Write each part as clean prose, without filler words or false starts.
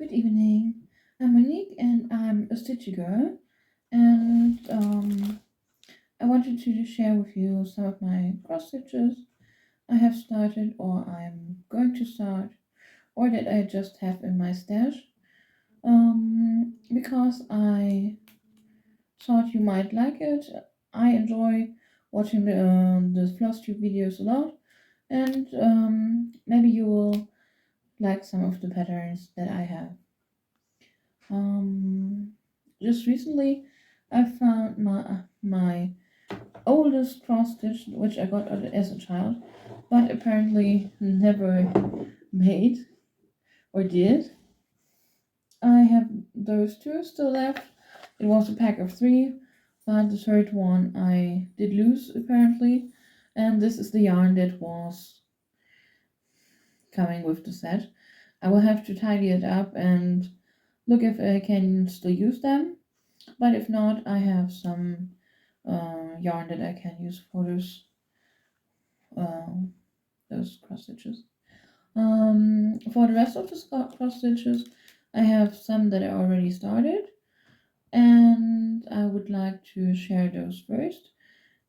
Good evening. I'm Monique and I'm a stitchy girl. And I wanted to share with you some of my cross stitches I have started, or I'm going to start, or that I just have in my stash. Because I thought you might like it. I enjoy watching the floss tube videos a lot, and maybe you will like some of the patterns that I have. Um, just recently, I found my oldest cross stitch, which I got as a child, but apparently never made or did. I have those two still left. It was a pack of three, but the third one I did lose apparently, and this is the yarn that was coming with the set. I will have to tidy it up and look if I can still use them. But if not, I have some yarn that I can use for uh, those cross stitches. For the rest of the cross stitches, I have some that I already started, and I would like to share those first.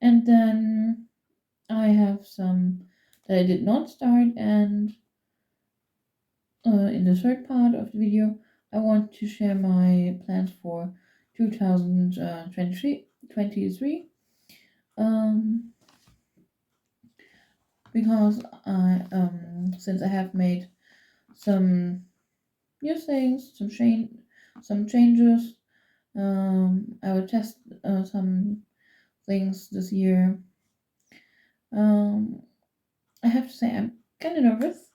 And then I have some that I did not start, and in the third part of the video, I want to share my plans for 2023. Um, because I since I have made some new things, some changes. I will test some things this year. Um, I have to say I'm kind of nervous,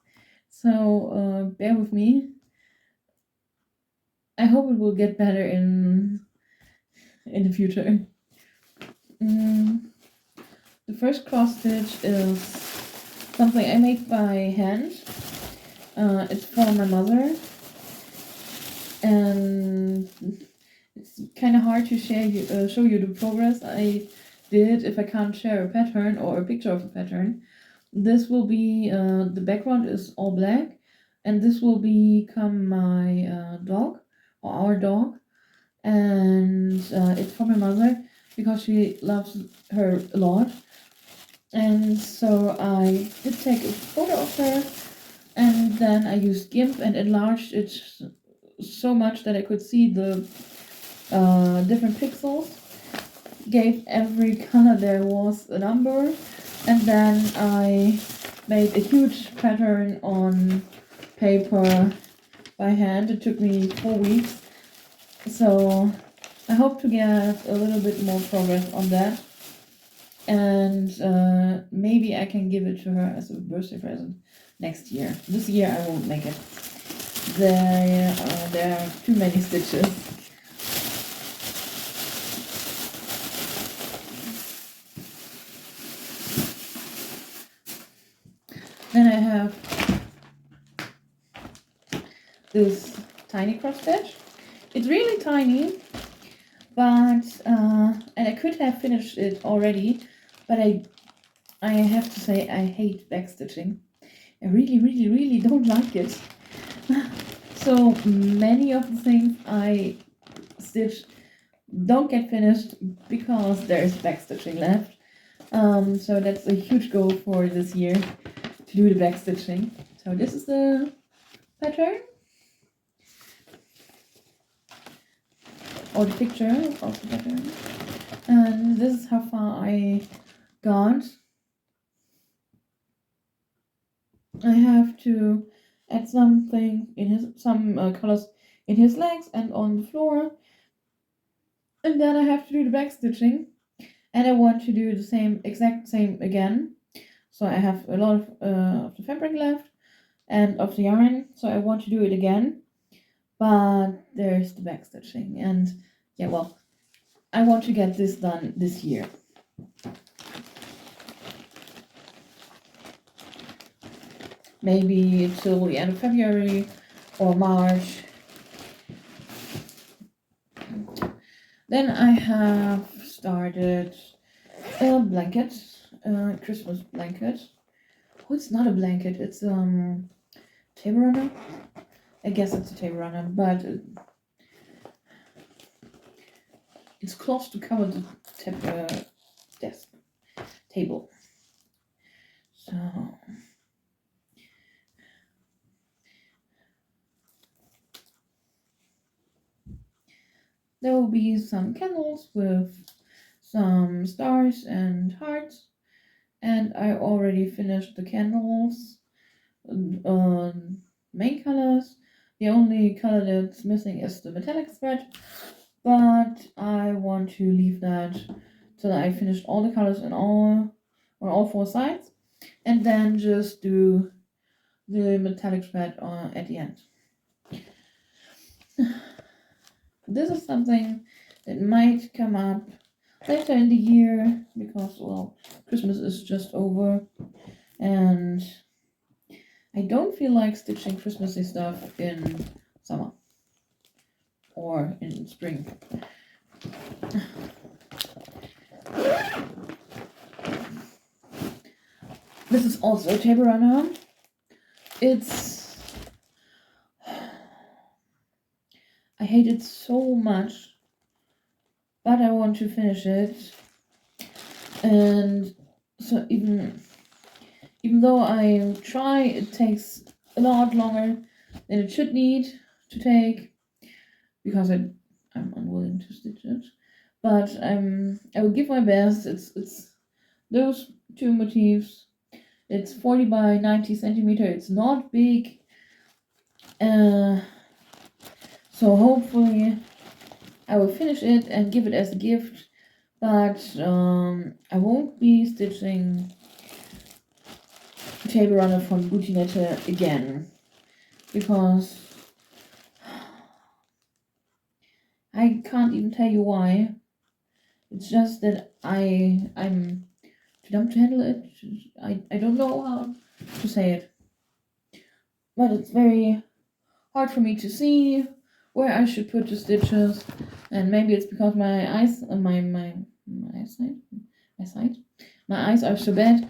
so bear with me. I hope it will get better in the future. Mm, the first cross stitch is something I made by hand. It's for my mother, and it's kind of hard to show you the progress I did if I can't share a pattern or a picture of a pattern. This will be the background is all black, and this will become my dog or our dog, and it's for my mother because she loves her a lot. And so I did take a photo of her, and then I used GIMP and enlarged it so much that I could see the different pixels. Gave every color there was a number, and then I made a huge pattern on paper by hand. It took me 4 weeks, so I hope to get a little bit more progress on that, and maybe I can give it to her as a birthday present next year. This year I won't make it. There are too many stitches. Then I have this tiny cross stitch. It's really tiny, but and I could have finished it already, but I have to say I hate backstitching. I really don't like it. So many of the things I stitch don't get finished because there is backstitching left. So that's a huge goal for this year, to do the backstitching. So this is the pattern, or the picture of the pattern, and this is how far I got. I have to add something in some colors in his legs and on the floor, and then I have to do the backstitching, and I want to do the exact same again. So I have a lot of the fabric left and of the yarn, so I want to do it again, but there's the backstitching, and yeah, well, I want to get this done this year. Maybe till the end of February or March. Then I have started a blanket, Christmas blanket. Oh, it's not a blanket, it's table runner. I guess it's a table runner, but it's close to cover the desk table. So there will be some candles with some stars and hearts, and I already finished the candles. Main colors. The only color that's missing is the metallic thread, but I want to leave that till I finished all the colors on all four sides, and then just do the metallic thread at the end. This is something that might come up later in the year because, well, Christmas is just over, and I don't feel like stitching Christmassy stuff in summer or in spring. This is also a table runner. I hate it so much, but I want to finish it. And so even though I try, it takes a lot longer than it should need to take because I'm unwilling to stitch it. But I will give my best. It's those two motifs. It's 40 by 90 centimeter. It's not big. So hopefully I will finish it and give it as a gift. But I won't be stitching table runner from Boutinette again because I can't even tell you why. It's just that I'm too dumb to handle it. I don't know how to say it. But it's very hard for me to see where I should put the stitches, and maybe it's because my eyes my eyes are so bad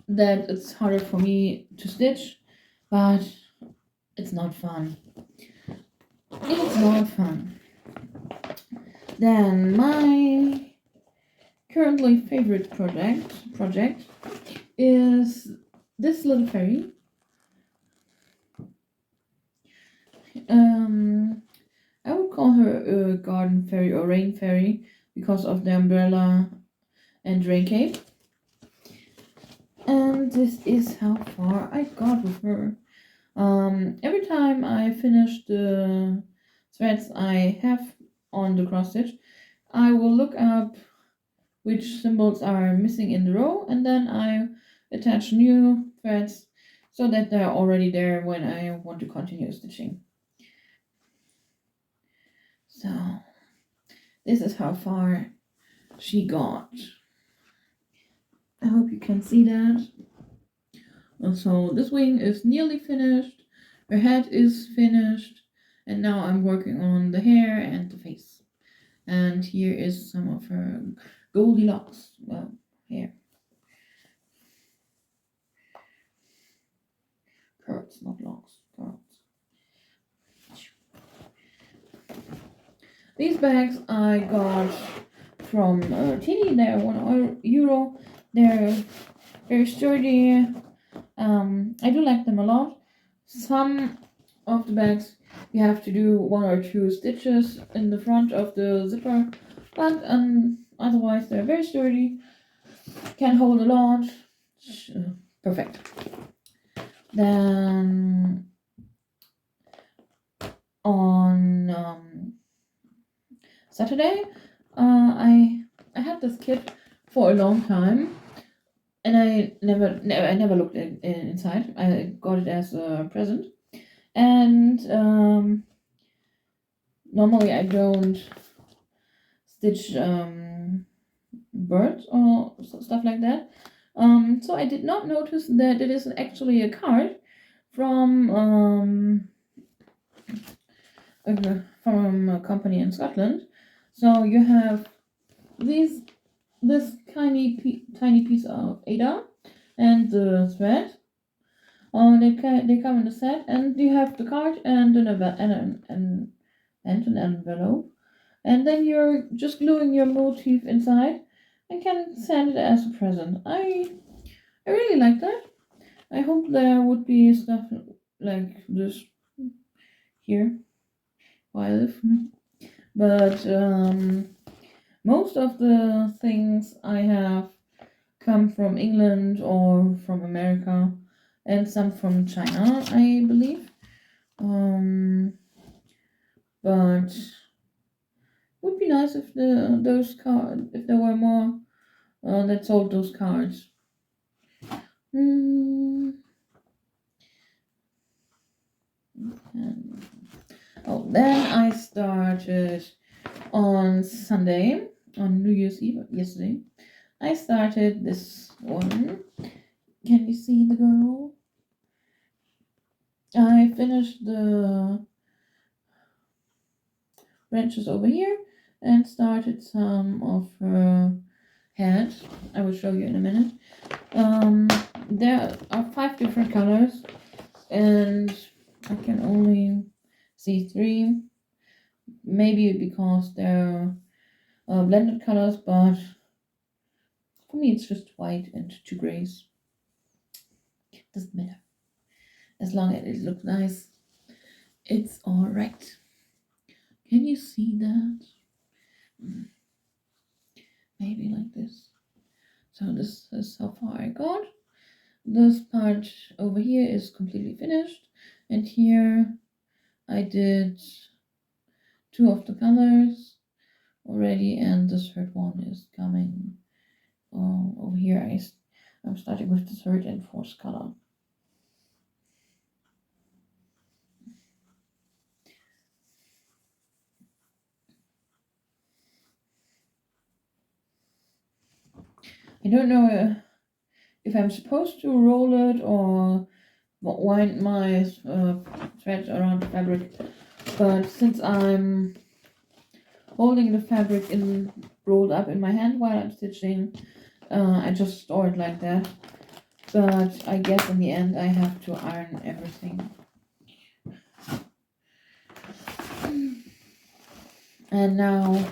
that it's harder for me to stitch, but it's not fun. It's not fun. Then my currently favorite project is this little fairy. I would call her a garden fairy or rain fairy because of the umbrella and rain cape. And this is how far I got with her. Every time I finish the threads I have on the cross stitch, I will look up which symbols are missing in the row, and then I attach new threads so that they're already there when I want to continue stitching. So this is how far she got. I hope you can see that. So this wing is nearly finished, her head is finished, and now I'm working on the hair and the face. And here is some of her Goldilocks, well, hair. Curls, not locks, curls. These bags I got from Tini. They're €1. They're very sturdy. I do like them a lot. Some of the bags you have to do 1 or 2 stitches in the front of the zipper, but otherwise they're very sturdy, can hold a lot. Perfect. Then on Saturday, I had this kit for a long time, and I never looked inside. I got it as a present, and normally I don't stitch birds or stuff like that. So I did not notice that it is actually a card from a company in Scotland. So you have this tiny piece of Ada and the thread They come in a set, and you have the card and an envelope, and then you're just gluing your motif inside and can send it as a present. I really like that. I hope there would be stuff like this here where I live. But most of the things I have come from England or from America, and some from China, I believe. But would be nice if if there were more that sold those cards. Mm, and- then I started on Sunday, on New Year's Eve, yesterday. I started this one. Can you see the girl? I finished the branches over here and started some of her head. I will show you in a minute. There are 5 different colors, and I can only see 3. Maybe because they're blended colors, but for me it's just white and 2 grays. Doesn't matter. As long as it looks nice, it's alright. Can you see that? Maybe like this. So this is how far I got. This part over here is completely finished, and here I did 2 of the colors already, and the third one is coming over here. I'm starting with the third and fourth color. I don't know if I'm supposed to roll it or wind my thread around the fabric, but since I'm holding the fabric rolled up in my hand while I'm stitching, I just store it like that. But I guess in the end I have to iron everything. And now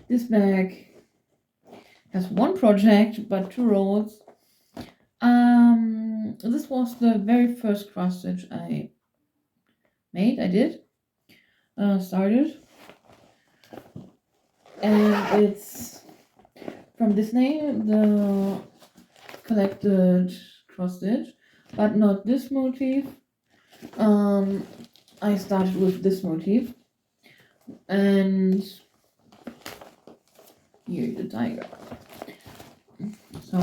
this bag has 1 project but 2 rolls. This was the very first cross stitch I started, and it's from Disney, the collected cross stitch, but not this motif. I started with this motif, and here the tiger. So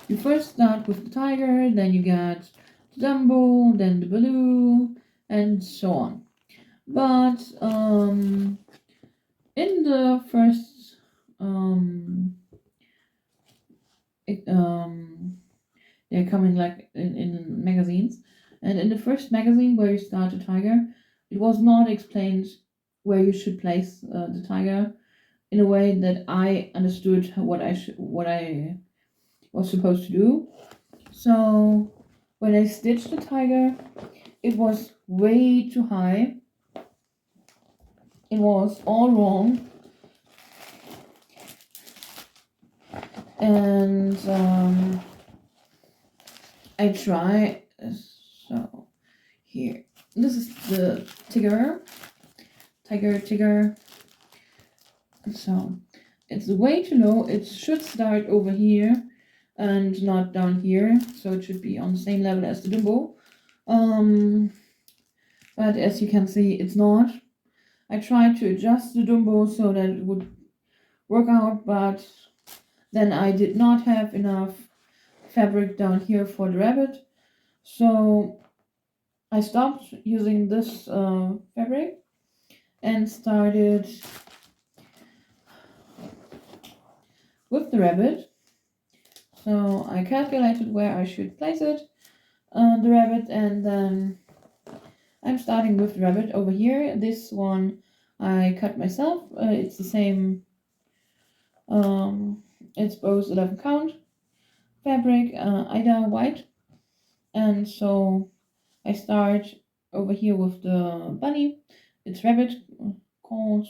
you first start with the tiger, then you get the Dumbo, then the Baloo, and so on. But in the first they're coming like in magazines, and in the first magazine where you start a tiger, it was not explained where you should place the tiger in a way that I understood what I was supposed to do. So when I stitched the tiger, it was way too high. It was all wrong. And I try. So here, this is the tiger. So it's way too low. It should start over here and not down here. So it should be on the same level as the Dumbo. But as you can see, it's not. I tried to adjust the Dumbo so that it would work out, but then I did not have enough fabric down here for the rabbit. So I stopped using this fabric and started with the rabbit. So I calculated where I should place it, the rabbit, and then I'm starting with the rabbit over here. This one I cut myself. It's the same. It's both 11 count fabric, Ida white, and so I start over here with the bunny. It's rabbit, calls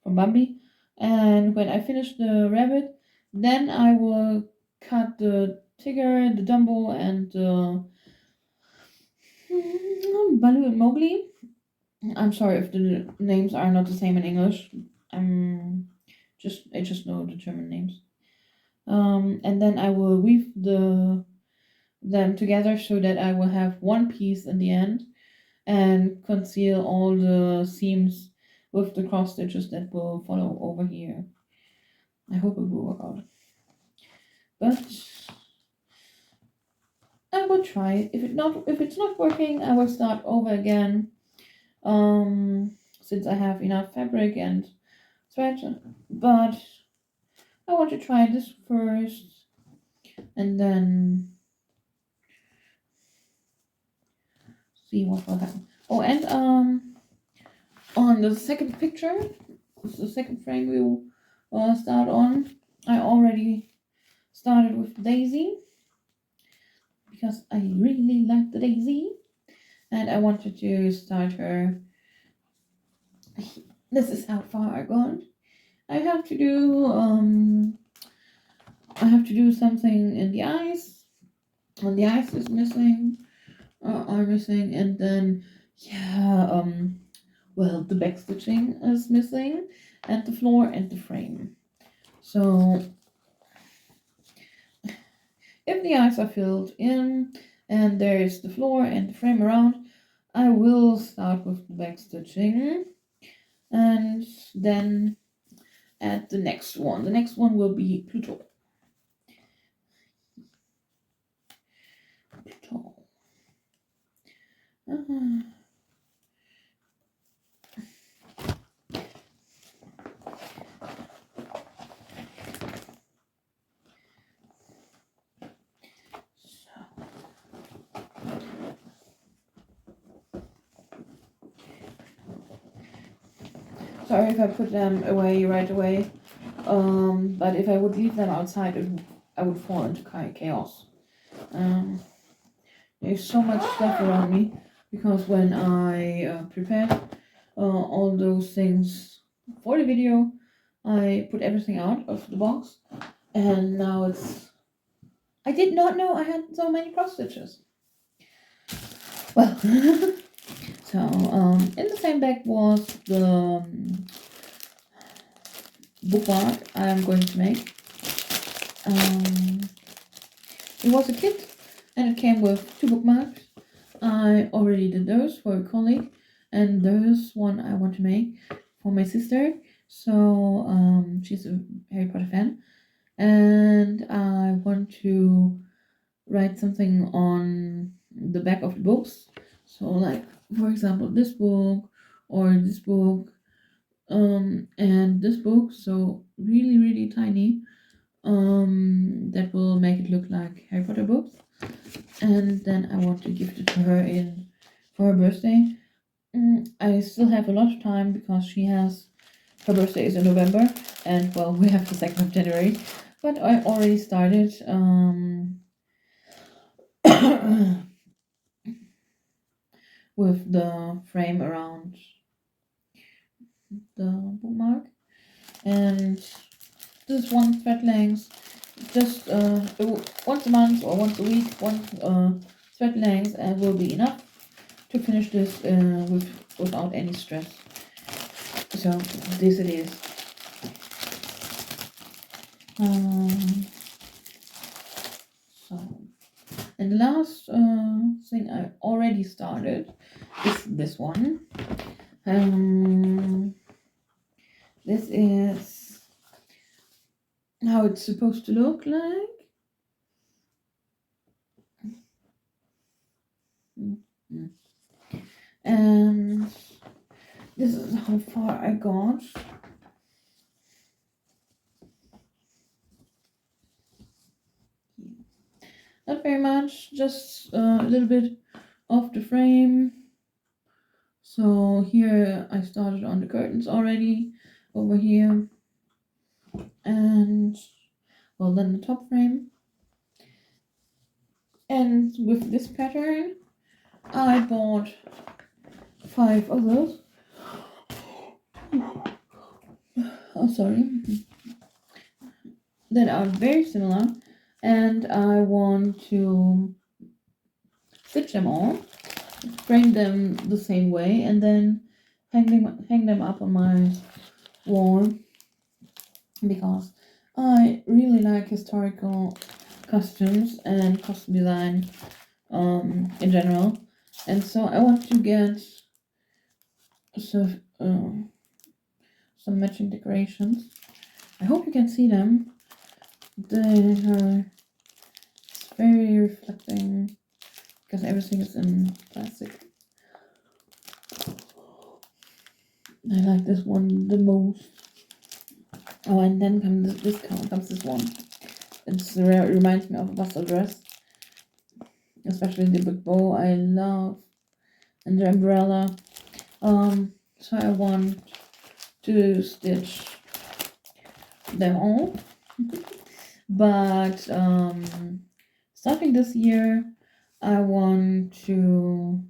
from Bambi. And when I finish the rabbit, then I will cut the Tigger, the Dumbo, and the Baloo and Mowgli. I'm sorry if the names are not the same in English. I just know the German names. And then I will weave them together so that I will have one piece in the end and conceal all the seams with the cross stitches that will follow over here. I hope it will work out. But I will try it. If it's not working, I will start over again. Since I have enough fabric and thread, but I want to try this first and then see what will happen. Oh, and on the second picture, the second frame we will start on, I already started with Daisy because I really like the Daisy and I wanted to start her. This is how far I got. I have to do something in the eyes. And the eyes is missing, are missing, and then well, the back stitching is missing, and the floor and the frame. So if the eyes are filled in and there is the floor and the frame around, I will start with the back stitching and then add the next one. The next one will be Pluto. Sorry if I put them away right away, but if I would leave them outside, I would fall into chaos. There's so much stuff around me because when I prepared all those things for the video, I put everything out of the box, and now I did not know I had so many cross stitches. Well, so in the same bag was the bookmark I'm going to make. It was a kit and it came with 2 bookmarks. I already did those for a colleague, and those one I want to make for my sister. So she's a Harry Potter fan, and I want to write something on the back of the books. So like, for example, this book or this book and this book, so really really tiny, that will make it look like Harry Potter books. And then I want to gift it to her for her birthday. I still have a lot of time because her birthday is in November, and well, we have the 2nd of January, but I already started with the frame around the bookmark, and this is one thread length, just once a month or once a week, one thread length will be enough to finish this without any stress. So this it is. And the last thing I already started is this one. This is how it's supposed to look like. And this is how far I got. Not very much, just a little bit of the frame. So here I started on the curtains already over here, and well, then the top frame. And with this pattern I bought 5 of those. Oh, sorry. That are very similar, and I want to stitch them all, frame them the same way, and then hang them up on my wall, because I really like historical costumes and costume design in general, and so I want to get some matching decorations. I hope you can see them. They are very reflecting because everything is in plastic. I like this one the most. Oh, and then comes this one. It reminds me of a bustle dress, especially the big bow. I love, and the umbrella. So I want to stitch them all, but starting this year, I want to.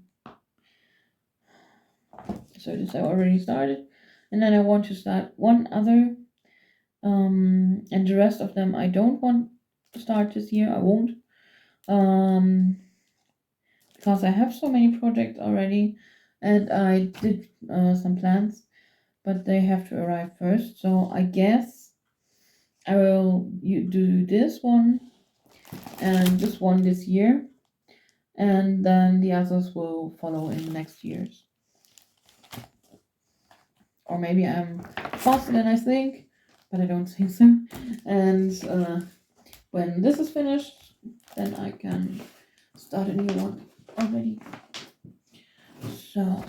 So this I already started, and then I want to start one other. And the rest of them I don't want to start this year. I won't. Because I have so many projects already, and I did some plans, but they have to arrive first. So I guess I will do this one and this one this year, and then the others will follow in the next years. Or maybe I'm faster than I think, but I don't think so. And when this is finished, then I can start a new one already. So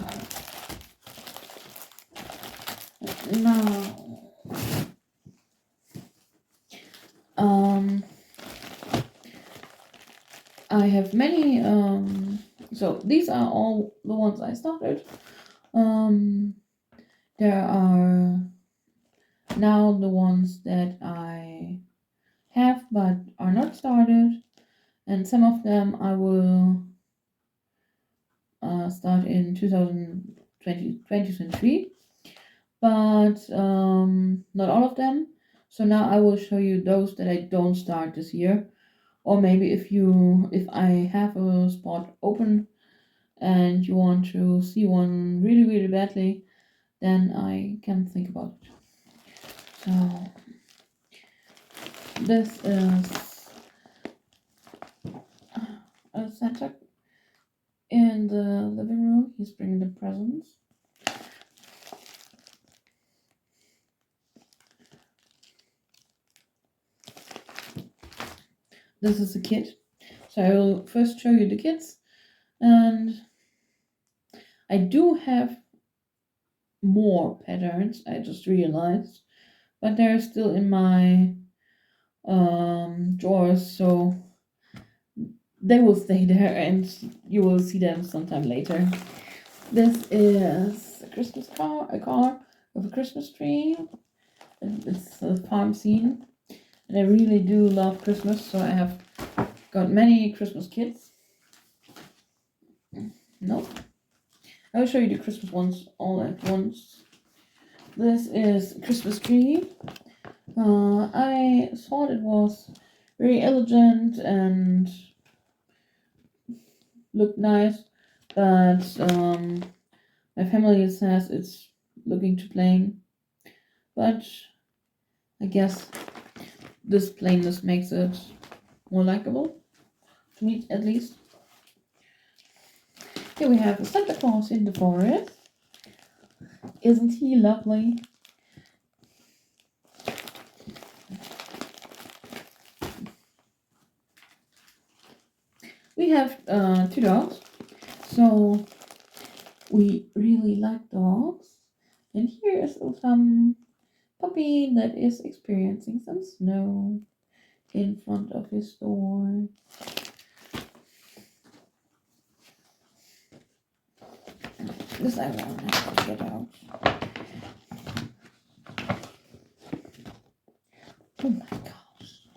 now I have many so these are all the ones I started. There are now the ones that I have but are not started, and some of them I will start in 2023, but not all of them. So now I will show you those that I don't start this year, or maybe if I have a spot open and you want to see one really really badly, then I can think about it. So this is a Santa in the living room. He's bringing the presents. This is a kit. So I will first show you the kits, and I do have more patterns, I just realized, but they're still in my drawers, so they will stay there and you will see them sometime later. This is a Christmas car, a car with a Christmas tree. It's a farm scene, and I really do love Christmas, so I have got many Christmas kits. Nope. I will show you the Christmas ones all at once. This is a Christmas tree. I thought it was very elegant and looked nice, but my family says it's looking too plain. But I guess this plainness makes it more likable, to me at least. Here we have a Santa Claus in the forest. Isn't he lovely? We have 2 dogs, so we really like dogs. And here is some puppy that is experiencing some snow in front of his door. This I won't have to get out. Oh my gosh.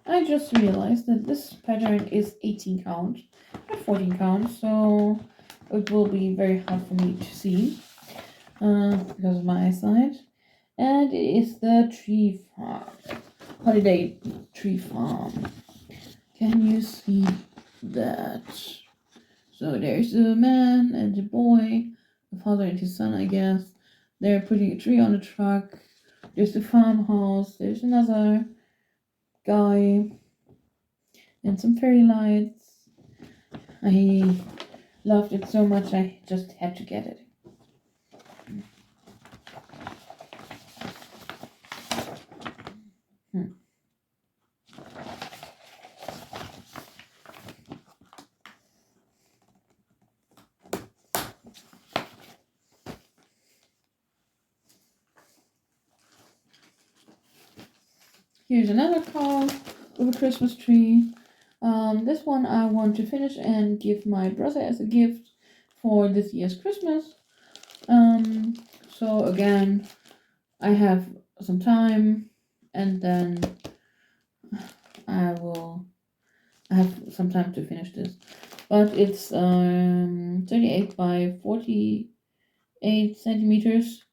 I just realized that this pattern is 18 count. I 14 count, so it will be very hard for me to see because of my eyesight. And it is the tree farm, holiday tree farm. Can you see that? So there's a man and a boy, a father and his son, I guess. They're putting a tree on a truck. There's the farmhouse. There's another guy and some fairy lights. I loved it so much I just had to get it. Here's another card with a Christmas tree. This one I want to finish and give my brother as a gift for this year's Christmas. So again, I have some time, and then I have some time to finish this. But it's 38 by 48 centimeters,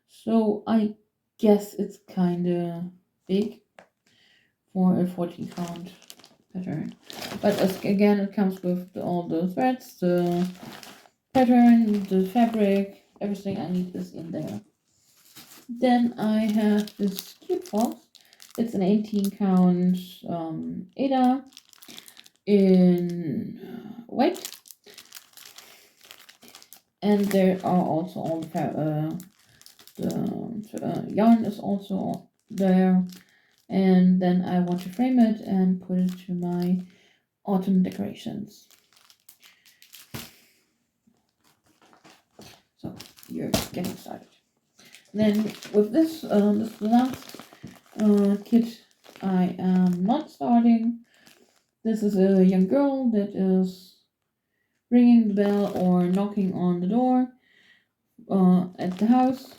so I guess it's kinda big for a 14 count pattern. But again, it comes with all the threads, the pattern, the fabric, everything I need is in there. Then I have this cute box. It's an 18 count Ada in white, and there are also all the yarn is also there. And then I want to frame it and put it to my autumn decorations. So you're getting started. Then with this, this is the last kit I am not starting. This is a young girl that is ringing the bell or knocking on the door at the house.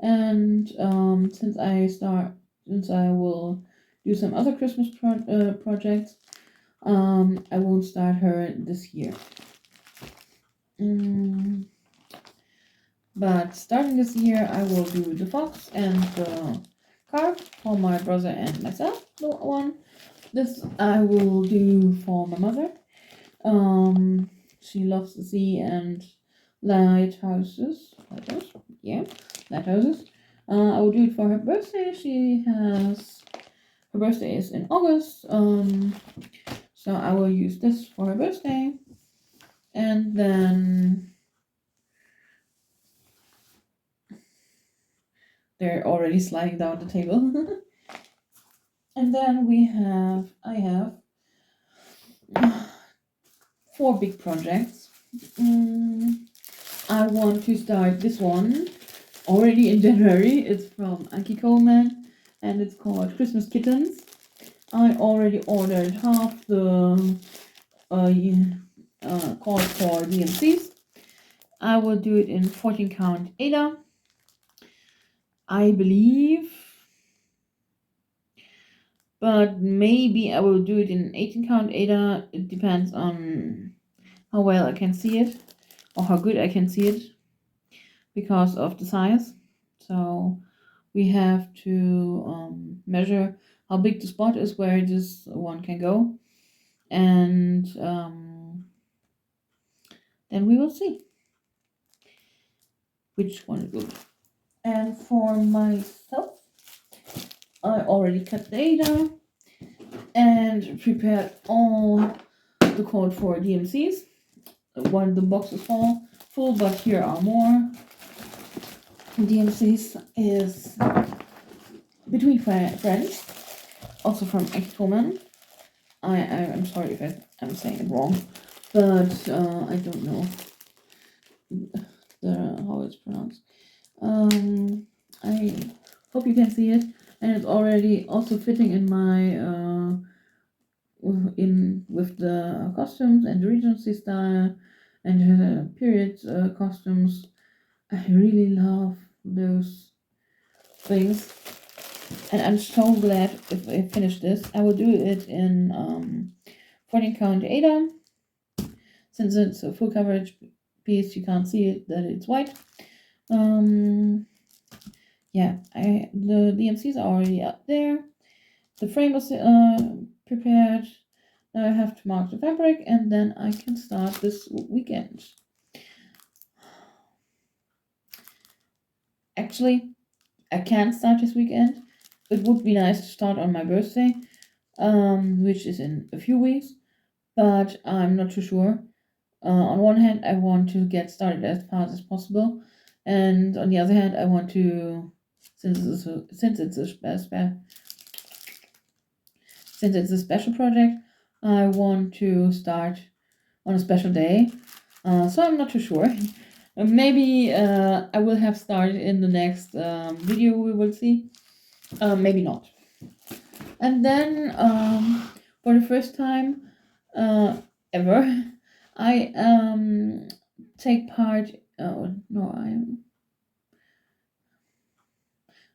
And since I will do some other Christmas projects, I won't start her this year. But starting this year, I will do the fox and the card for my brother and myself. The one. This I will do for my mother. She loves the sea and lighthouses. Lighthouses. I will do it for her birthday. Her birthday is in August. So I will use this for her birthday. And then they're already sliding down the table. And then I have 4 big projects. I want to start this one already in January. It's from Anki Coleman and it's called Christmas Kittens. I already ordered half the call for DMCs. I will do it in 14 count Ada, I believe, but maybe I will do it in 18 count Ada. It depends on how well I can see it or how good I can see it because of the size. So we have to measure how big the spot is where this one can go, and then we will see which one it will be. And for myself, I already cut the Ada and prepared all the code for DMCs. One the box is full, but here are more. DMCs is Between Friends, also from Anki Coleman. I'm sorry if I'm saying it wrong, but I don't know how it's pronounced. I hope you can see it, and it's already also fitting in my with the costumes and the Regency style and period costumes. I really love those things, and I'm so glad if I finish this. I will do it in 14 count Ada, since it's a full coverage piece, you can't see it that it's white. Yeah, the DMCs are already up there. The frame was prepared. Now I have to mark the fabric, and then I can start this weekend. Actually, I can't start this weekend. It would be nice to start on my birthday, which is in a few weeks, but I'm not too sure. On one hand, I want to get started as fast as possible, and on the other hand, I want to, since it's a special project, I want to start on a special day. So I'm not too sure. Maybe I will have started in the next video we will see. Maybe not. And then for the first time ever, I take part. Oh no,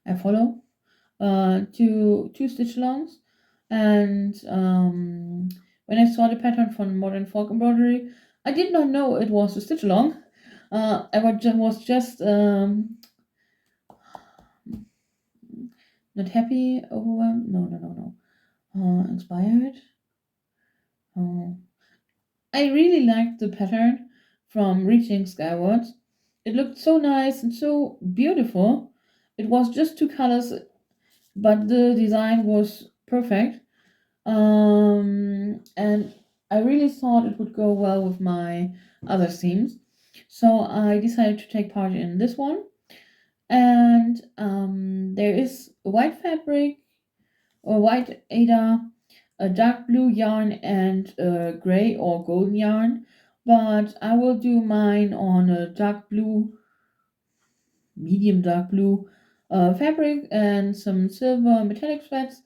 I follow two stitch alongs, and when I saw the pattern from Modern Folk Embroidery, I did not know it was a stitch along. I was just not happy, overwhelmed. No. Inspired. I really liked the pattern from Reaching Skywards. It looked so nice and so beautiful. It was just two colors, but the design was perfect. And I really thought it would go well with my other themes. So I decided to take part in this one. And there is a white fabric, a white Ada, a dark blue yarn, and a gray or golden yarn. But I will do mine on a dark blue, medium dark blue fabric and some silver metallic threads.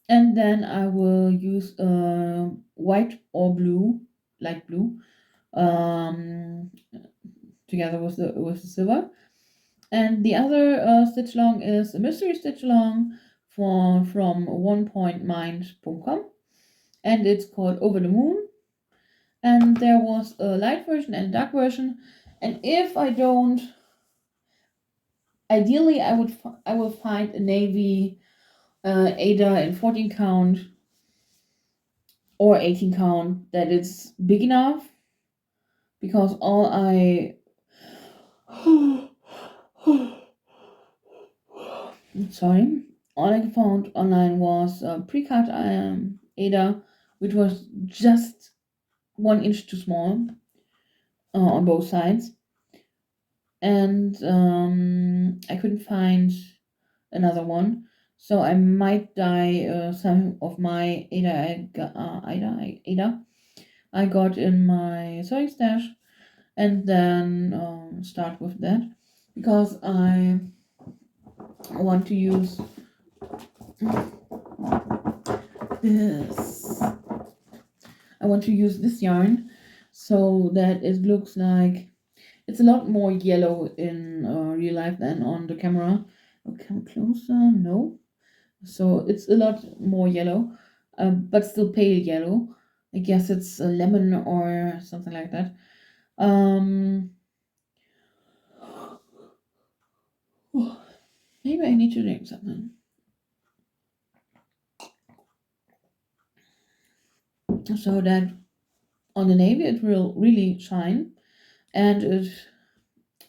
And then I will use white or blue, light blue, together with the silver. And the other stitch along is a mystery stitch along from onepointmind.com, and it's called Over the Moon. And there was a light version and a dark version. And if I don't, ideally I will find a navy Ada in 14 count or 18 count that is big enough, because all I sorry, all I found online was pre-cut Ada, which was just 1 inch too small on both sides, and I couldn't find another one, so I might dye some of my Ada I got in my sewing stash, and then start with that, because I want to use this. I want to use this yarn so that it looks like it's a lot more yellow in real life than on the camera. I'll come closer. No, so it's a lot more yellow, but still pale yellow. I guess it's a lemon or something like that. Maybe I need to drink something. So that on the navy it will really shine, and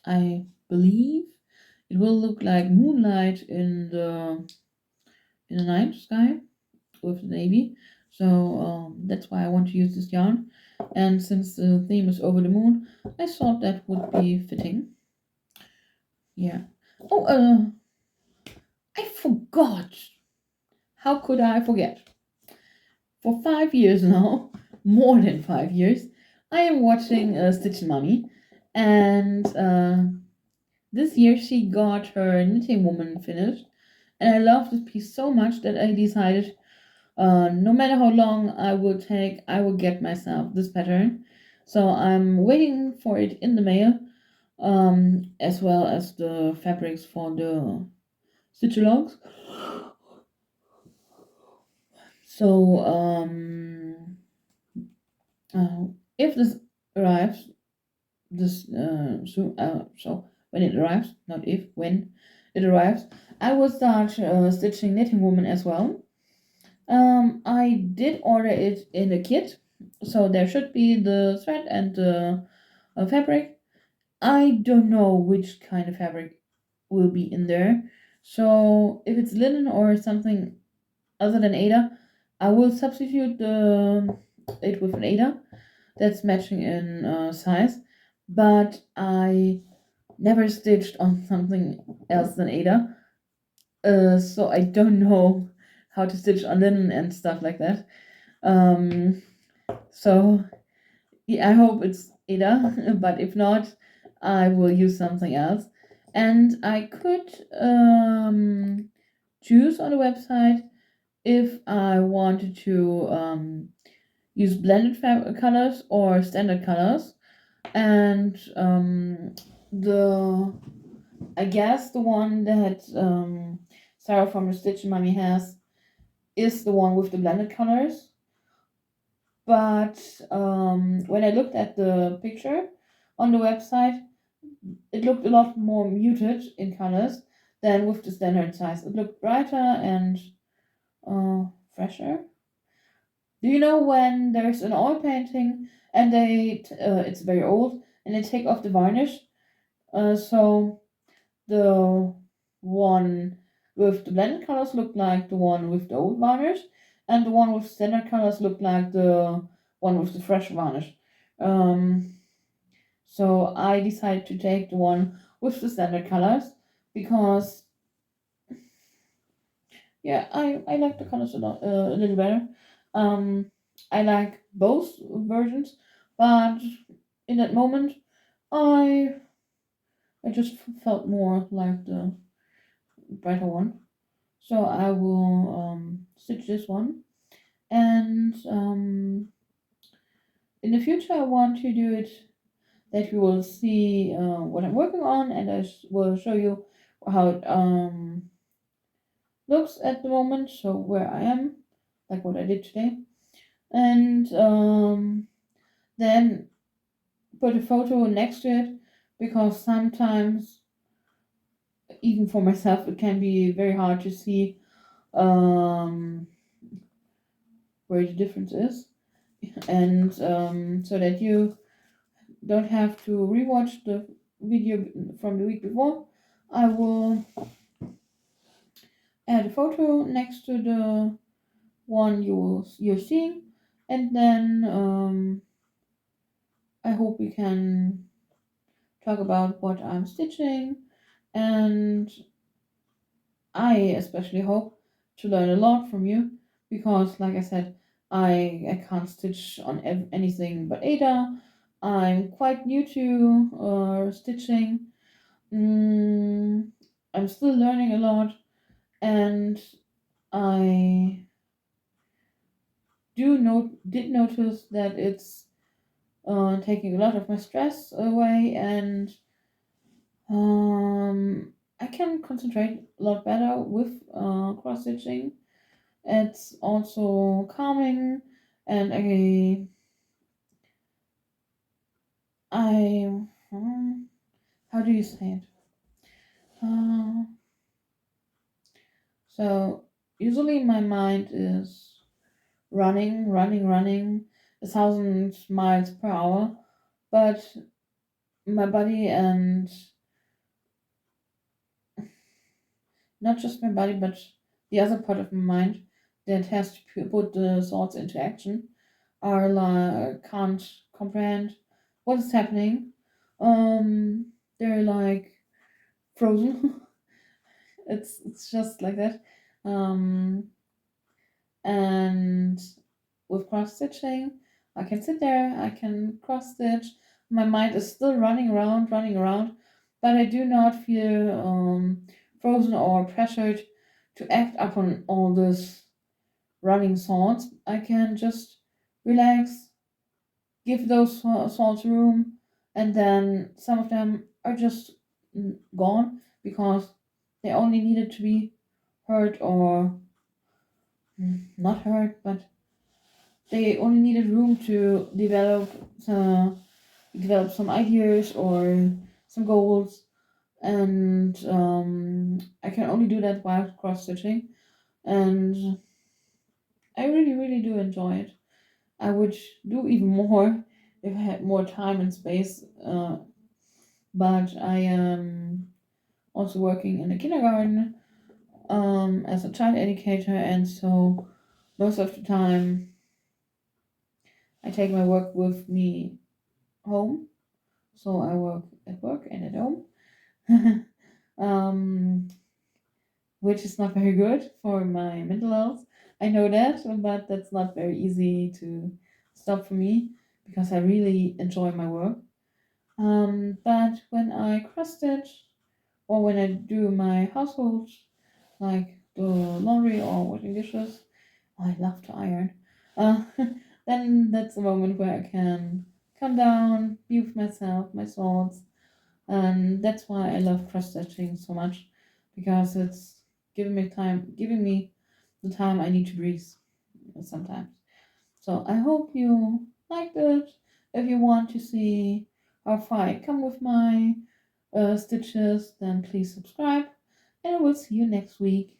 I believe it will look like moonlight in the night sky with the navy. So that's why I want to use this yarn. And since the theme is over the moon, I thought that would be fitting. Yeah. Oh, I forgot. How could I forget? For 5 years now, more than 5 years, I am watching Stitch Mommy, and this year she got her Knitting Woman finished, and I love this piece so much that I decided, no matter how long I will take, I will get myself this pattern. So I'm waiting for it in the mail, as well as the fabrics for the stitch alongs. So if this arrives, this soon, so when it arrives, not if, when it arrives, I will start stitching Knitting Woman as well. I did order it in a kit, so there should be the thread and the fabric. I don't know which kind of fabric will be in there, so if it's linen or something other than Ada, I will substitute it with an Ada that's matching in size, but I never stitched on something else than Ada, so I don't know how to stitch on linen and stuff like that. Um, so yeah, I hope it's Ada, but if not, I will use something else. And I could choose on the website if I wanted to use blended colors or standard colors. And the I guess the one that Sarah from the Stitch Mummy has is the one with the blended colors. But when I looked at the picture on the website, it looked a lot more muted in colors than with the standard size. It looked brighter and fresher. Do you know when there's an oil painting and it's very old and they take off the varnish? So the one with the blended colors looked like the one with the old varnish, and the one with standard colors looked like the one with the fresh varnish. Um, so I decided to take the one with the standard colors because yeah, I like the colors a little better. I like both versions, but in that moment, I I just felt more like the brighter one. So I will stitch this one, and in the future I want to do it that you will see what I'm working on, and will show you how it looks at the moment. So where I am, like what I did today, and then put a photo next to it because sometimes even for myself it can be very hard to see um, where the difference is, and so that you don't have to rewatch the video from the week before, I will add a photo next to the one you're seeing, and then I hope we can talk about what I'm stitching, and I especially hope to learn a lot from you because, like I said, I can't stitch on anything but Ada. I'm quite new to stitching. Mm, I'm still learning a lot, and I did notice that it's taking a lot of my stress away, and I can concentrate a lot better with cross stitching. It's also calming, and I how do you say it? Uh, so usually my mind is running 1,000 miles per hour, but my body and not just my body, but the other part of my mind that has to put the thoughts into action are like can't comprehend what is happening. They're like frozen. It's just like that. Um, and with cross stitching, I can sit there, I can cross stitch. My mind is still running around, but I do not feel frozen or pressured to act upon all this running thoughts. I can just relax, give those thoughts room, and then some of them are just gone because they only needed to be heard or not heard, but they only needed room to develop. develop some ideas or some goals, and I can only do that while cross stitching, and I really, really do enjoy it. I would do even more if I had more time and space, but I am also working in a kindergarten as a child educator, and so most of the time I take my work with me home. So I work at work and at home, um, which is not very good for my mental health. I know that, but that's not very easy to stop for me because I really enjoy my work. But when I cross stitch or when I do my household, like the laundry or washing dishes, I love to iron. Uh, then that's a moment where I can calm down, be with myself, my thoughts, and that's why I love cross stitching so much because it's giving me the time I need to breathe sometimes. So I hope you liked it. If you want to see how far I come with my stitches, then please subscribe, and I will see you next week.